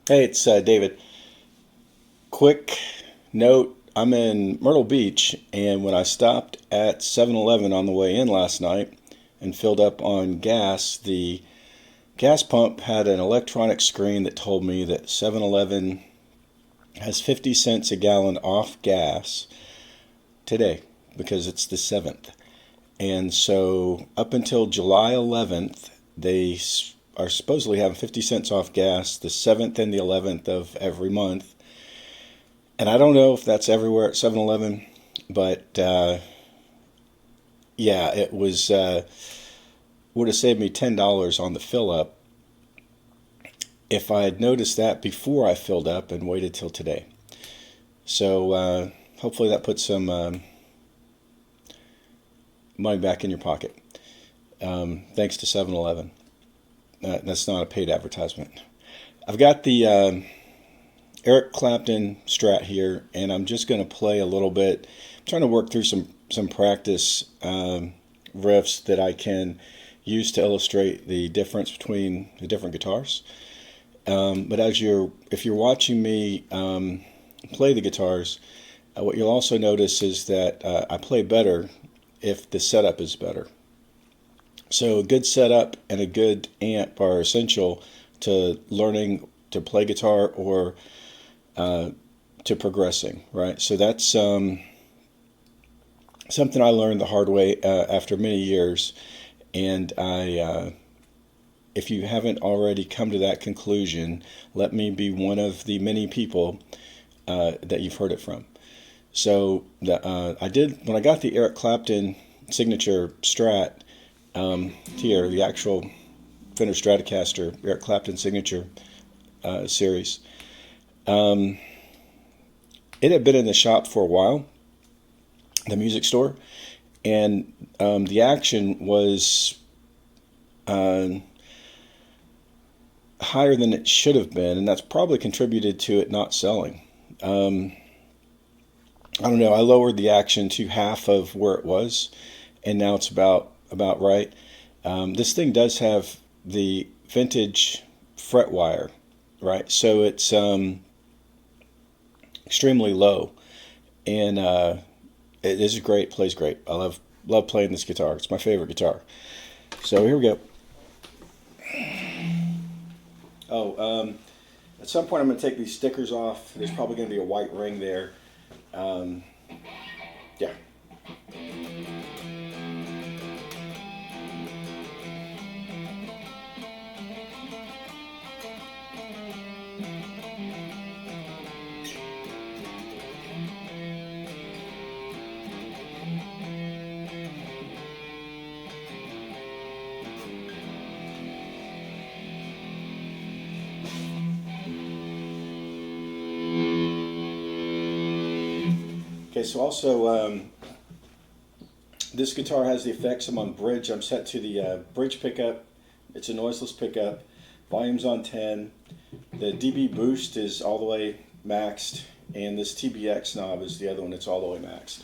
Hey, it's David. Quick note, I'm in Myrtle Beach, and when I stopped at 7-Eleven on the way in last night and filled up on gas, the gas pump had an electronic screen that told me that 7-Eleven has 50 cents a gallon off gas today because it's the 7th. And so up until July 11th, they are supposedly having 50 cents off gas the 7th and the 11th of every month. And I don't know if that's everywhere at 7-Eleven, but yeah, it was would have saved me $10 on the fill up if I had noticed that before I filled up and waited till today. So hopefully that puts some money back in your pocket. Thanks to 7-Eleven. That's not a paid advertisement. I've got the Eric Clapton Strat here, and I'm just going to play a little bit. I'm trying to work through some practice riffs that I can use to illustrate the difference between the different guitars. But if you're watching me play the guitars, what you'll also notice is that I play better if the setup is better. So a good setup and a good amp are essential to learning to play guitar or to progressing, right? So that's something I learned the hard way after many years, and if you haven't already come to that conclusion, let me be one of the many people that you've heard it from. So I did when I got the Eric Clapton signature Strat here, the actual Fender Stratocaster Eric Clapton signature series. It had been in the shop for a while, the music store, and the action was higher than it should have been, and that's probably contributed to it not selling. I don't know. I lowered the action to half of where it was, and now it's about right. This thing does have the vintage fret wire, right? So it's extremely low, and it is great. Plays great. I love playing this guitar. It's my favorite guitar. So here we go. Oh, at some point I'm going to take these stickers off. There's probably going to be a white ring there. Yeah. Okay, so also this guitar has the effects. I'm on bridge. I'm set to the bridge pickup. It's a noiseless pickup. Volume's on 10. The dB boost is all the way maxed, and this TBX knob is the other one that's all the way maxed.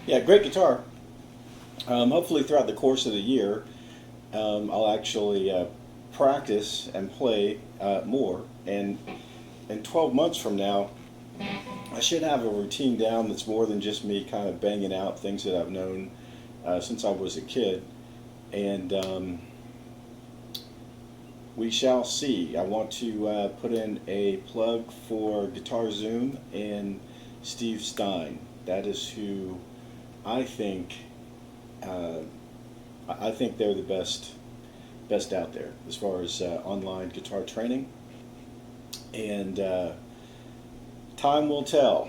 Yeah, great guitar. Hopefully, throughout the course of the year, I'll actually practice and play more. And in 12 months from now, I should have a routine down that's more than just me kind of banging out things that I've known since I was a kid. And we shall see. I want to put in a plug for Guitar Zoom and Steve Stein. That is who I think they're the best out there as far as online guitar training, and time will tell.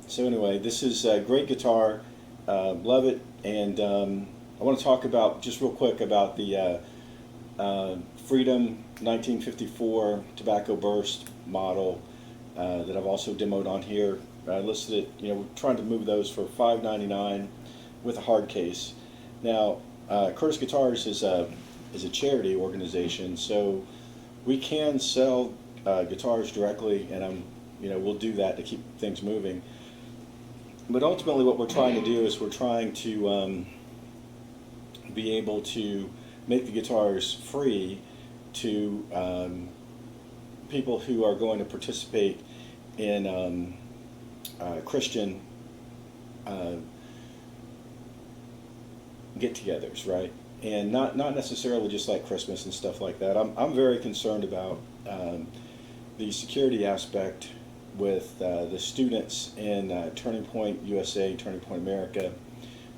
So anyway, this is a great guitar, love it, and I want to talk about just real quick about the Freedom 1954 tobacco burst model that I've also demoed on here. I listed it, we're trying to move those for $5.99 with a hard case. Now, Curtis Guitars is a charity organization, so we can sell guitars directly, and we'll do that to keep things moving. But ultimately, what we're trying to do is we're trying to be able to make the guitars free to people who are going to participate in Christian get-togethers, right? And not necessarily just like Christmas and stuff like that. I'm very concerned about the security aspect with the students in Turning Point USA, Turning Point America,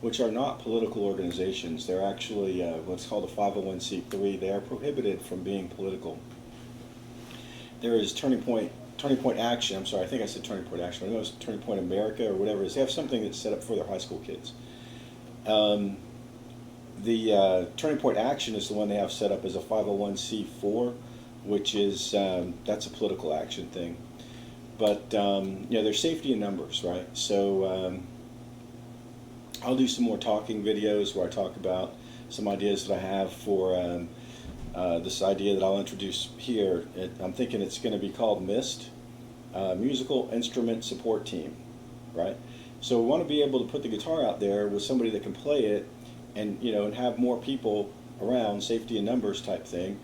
which are not political organizations. They're actually what's called a 501c3. They are prohibited from being political. There is Turning Point Action. I'm sorry, I think I said Turning Point Action. I know it's Turning Point America or whatever it is. They have something that's set up for their high school kids. The Turning Point Action is the one they have set up as a 501c4, which is that's a political action thing. But there's safety in numbers, right? So I'll do some more talking videos where I talk about some ideas that I have for this idea that I'll introduce here. I'm thinking it's going to be called MIST, Musical Instrument Support Team, right? So we want to be able to put the guitar out there with somebody that can play it, and and have more people around, safety in numbers type thing.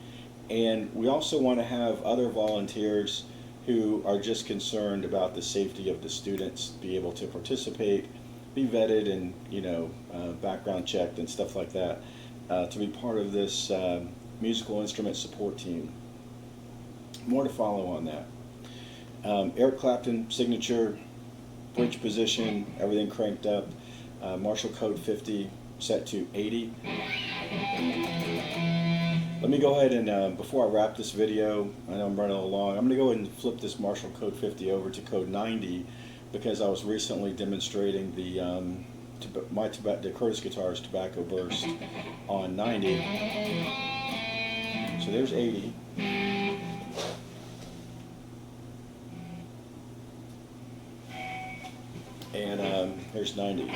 And we also want to have other volunteers who are just concerned about the safety of the students, be able to participate, be vetted, and background checked and stuff like that, to be part of this musical instrument support team. More to follow on that. Eric Clapton signature, bridge position, everything cranked up, Marshall code 50 set to 80. Let me go ahead and before I wrap this video, I know I'm running a little long, I'm going to go ahead and flip this Marshall code 50 over to code 90, because I was recently demonstrating the Curtis Guitars tobacco burst on 90. So there's 80. And here's 90.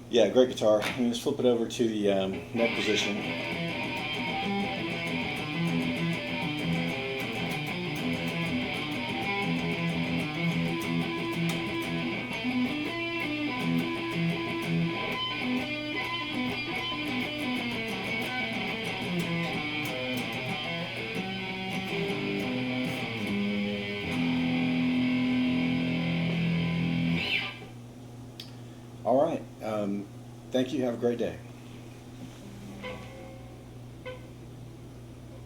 Yeah, great guitar. I'm going to flip it over to the neck position. All right. Thank you. Have a great day.